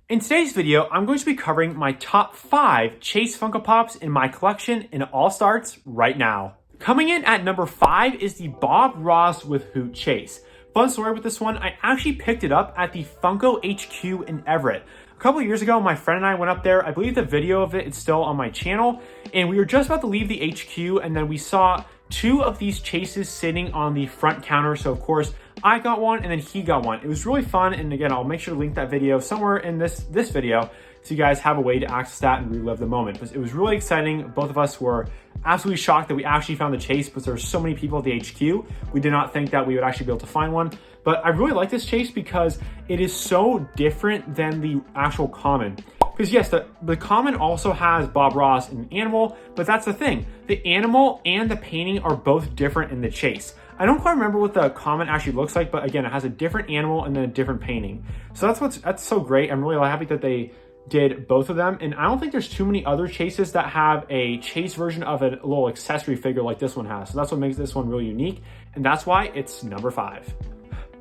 In today's video, I'm going to be covering my top 5 Chase Funko Pops in my collection, and it all starts right now. Coming in at number 5 is the Bob Ross with Hoot Chase. Fun story with this one, I actually picked it up at the Funko HQ in Everett. A couple of years ago, my friend and I went up there. I believe the video of it is still on my channel, and we were just about to leave the HQ, and then we saw 2 of these chases sitting on the front counter. So of course, I got one and then he got one. It was really fun, and again, I'll make sure to link that video somewhere in this video so you guys have a way to access that and relive the moment. It was really exciting. Both of us were absolutely shocked that we actually found the chase, because there were so many people at the HQ. We did not think that we would actually be able to find one. But I really like this chase because it is so different than the actual common. Because yes, the common also has Bob Ross and animal, but that's the thing. The animal and the painting are both different in the chase. I don't quite remember what the common actually looks like, but again, it has a different animal and then a different painting. So that's so great. I'm really happy that they did both of them. And I don't think there's too many other chases that have a chase version of a little accessory figure like this one has. So that's what makes this one really unique. And that's why it's number 5.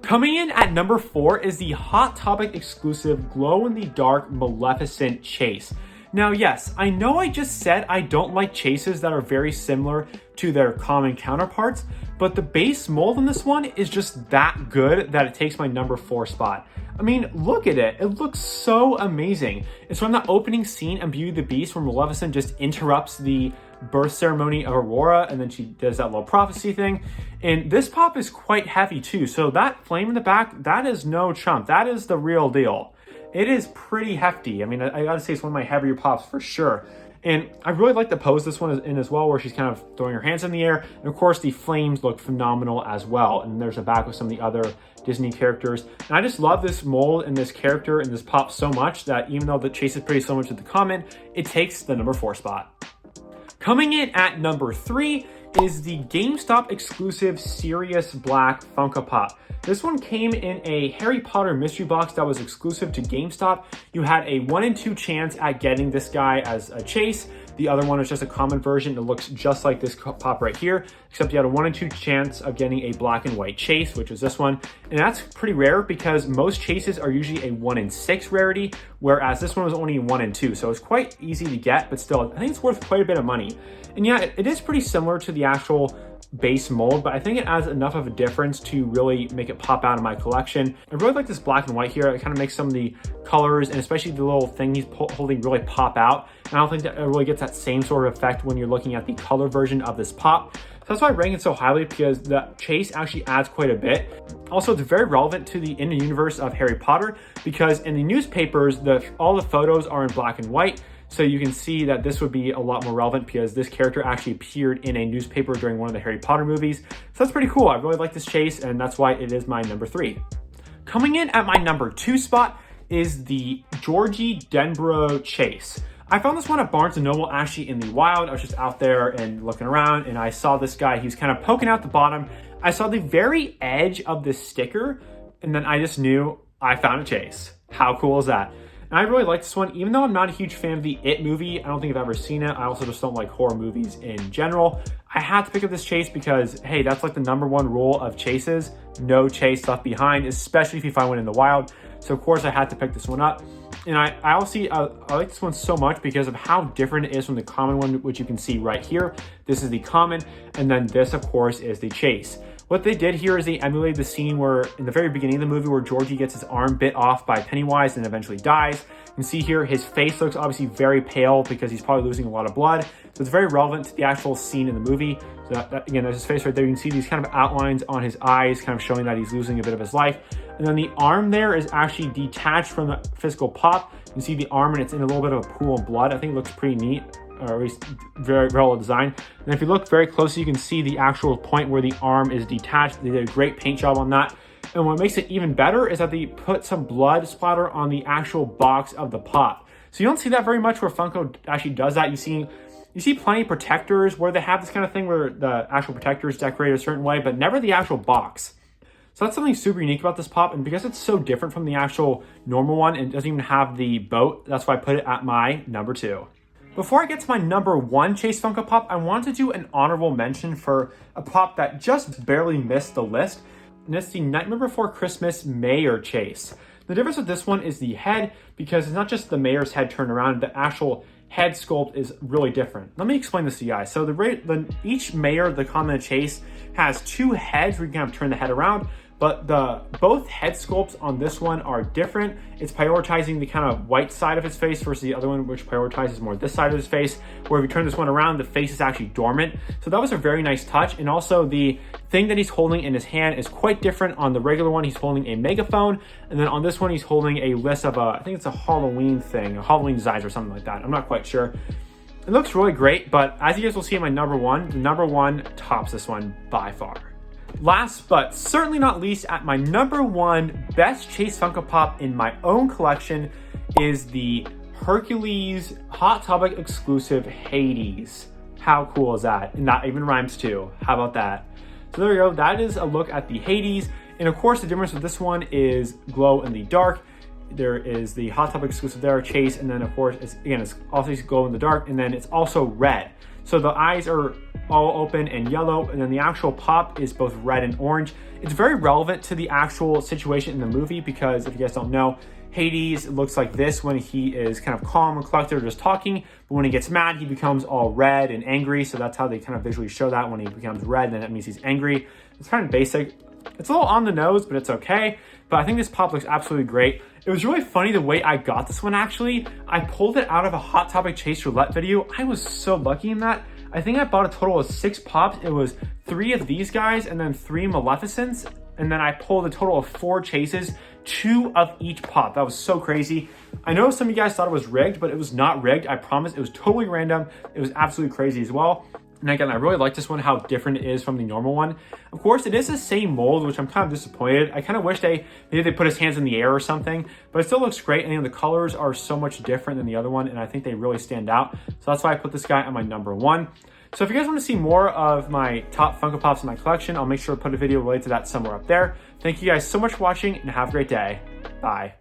Coming in at number 4 is the Hot Topic exclusive glow-in-the-dark Maleficent chase. Now, yes, I know I just said I don't like chases that are very similar to their common counterparts, but the base mold in this one is just that good that it takes my number 4 spot. I mean, look at it. It looks so amazing. It's from the opening scene in Beauty and the Beast where Maleficent just interrupts the birth ceremony of Aurora, and then she does that little prophecy thing. And this pop is quite heavy too. So that flame in the back, that is no chump. That is the real deal. It is pretty hefty. I mean, I gotta say it's one of my heavier pops for sure. And I really like the pose this one is in as well, where she's kind of throwing her hands in the air. And of course, the flames look phenomenal as well. And there's a back with some of the other Disney characters. And I just love this mold and this character and this pop so much that even though the chase is pretty similar to the common, it takes the number 4 spot. Coming in at number 3 is the GameStop exclusive Sirius Black Funko Pop. This one came in a Harry Potter mystery box that was exclusive to GameStop. You had a 1 in 2 chance at getting this guy as a chase. The other one is just a common version. It looks just like this pop right here, except you had a 1 in 2 chance of getting a black and white chase, which is this one. And that's pretty rare because most chases are usually a 1 in 6 rarity, whereas this one was only 1 in 2. So it's quite easy to get, but still, I think it's worth quite a bit of money. And yeah, it is pretty similar to the actual base mold, but I think it adds enough of a difference to really make it pop out of my collection. I really like this black and white here. It kind of makes some of the colors and especially the little thing he's holding really pop out. And I don't think that it really gets that same sort of effect when you're looking at the color version of this pop. So that's why I rank it so highly, because the chase actually adds quite a bit. Also, it's very relevant to the universe of Harry Potter, because in the newspapers, all the photos are in black and white. So you can see that this would be a lot more relevant because this character actually appeared in a newspaper during one of the Harry Potter movies. So that's pretty cool. I really like this chase, and that's why it is my number 3. Coming in at my number 2 spot is the Georgie Den Broe chase. I found this one at Barnes & Noble actually in the wild. I was just out there and looking around, and I saw this guy. He was kind of poking out the bottom. I saw the very edge of this sticker, and then I just knew I found a chase. How cool is that? And I really like this one, even though I'm not a huge fan of the It movie. I don't think I've ever seen it. I also just don't like horror movies in general. I had to pick up this chase because, hey, that's like the number 1 rule of chases. No chase left behind, especially if you find one in the wild. So of course I had to pick this one up. And I like this one so much because of how different it is from the common one, which you can see right here. This is the common, and then this, of course, is the chase. What they did here is they emulated the scene where, in the very beginning of the movie, where Georgie gets his arm bit off by Pennywise and eventually dies. You can see here his face looks obviously very pale because he's probably losing a lot of blood. So it's very relevant to the actual scene in the movie. So again, there's his face right there. You can see these kind of outlines on his eyes, kind of showing that he's losing a bit of his life. And then the arm there is actually detached from the physical pop. You can see the arm and it's in a little bit of a pool of blood. I think it looks pretty neat, or at least very well designed. And if you look very closely, you can see the actual point where the arm is detached. They did a great paint job on that. And what makes it even better is that they put some blood splatter on the actual box of the pop. So you don't see that very much where Funko actually does that. You see plenty of protectors where they have this kind of thing where the actual protector is decorated a certain way, but never the actual box. So that's something super unique about this pop, and because it's so different from the actual normal one and it doesn't even have the boat, that's why I put it at my number 2. Before I get to my number 1 Chase Funko Pop, I want to do an honorable mention for a pop that just barely missed the list, and it's the Nightmare Before Christmas Mayor Chase. The difference with this one is the head, because it's not just the mayor's head turned around, the actual head sculpt is really different. Let me explain this to you guys. So each mayor, the common chase, has two heads where you can kind of turn the head around, but both head sculpts on this one are different. It's prioritizing the kind of white side of his face versus the other one, which prioritizes more this side of his face, where if you turn this one around, the face is actually dormant. So that was a very nice touch. And also the thing that he's holding in his hand is quite different. On the regular one, he's holding a megaphone. And then on this one, he's holding a list of I think it's a Halloween thing, a Halloween designs or something like that. I'm not quite sure. It looks really great, but as you guys will see in my number one, the number one tops this one by far. Last but certainly not least, at my number one best Chase Funko Pop in my own collection is the Hercules Hot Topic exclusive Hades. How cool is that? And that even rhymes too. How about that? So there we go. That is a look at the Hades. And of course, the difference with this one is glow in the dark. There is the Hot Topic exclusive there, Chase, and then of course, it's also glow in the dark, and then it's also red. So the eyes are all open and yellow, and then the actual pop is both red and orange. It's very relevant to the actual situation in the movie, because if you guys don't know, Hades looks like this when he is kind of calm and collected or just talking, but when he gets mad, he becomes all red and angry. So that's how they kind of visually show that. When he becomes red, then that means he's angry. It's kind of basic. It's a little on the nose, but it's okay. But I think this pop looks absolutely great. It was really funny the way I got this one, actually. I pulled it out of a Hot Topic Chase Roulette video. I was so lucky in that. I think I bought a total of 6 pops. It was 3 of these guys and then 3 Maleficents. And then I pulled a total of 4 chases, 2 of each pop. That was so crazy. I know some of you guys thought it was rigged, but it was not rigged. I promise. It was totally random. It was absolutely crazy as well. And again, I really like this one, how different it is from the normal one. Of course, it is the same mold, which I'm kind of disappointed. I kind of wish maybe they put his hands in the air or something, but it still looks great. And the colors are so much different than the other one, and I think they really stand out. So that's why I put this guy on my number one. So if you guys want to see more of my top Funko Pops in my collection, I'll make sure to put a video related to that somewhere up there. Thank you guys so much for watching, and have a great day. Bye.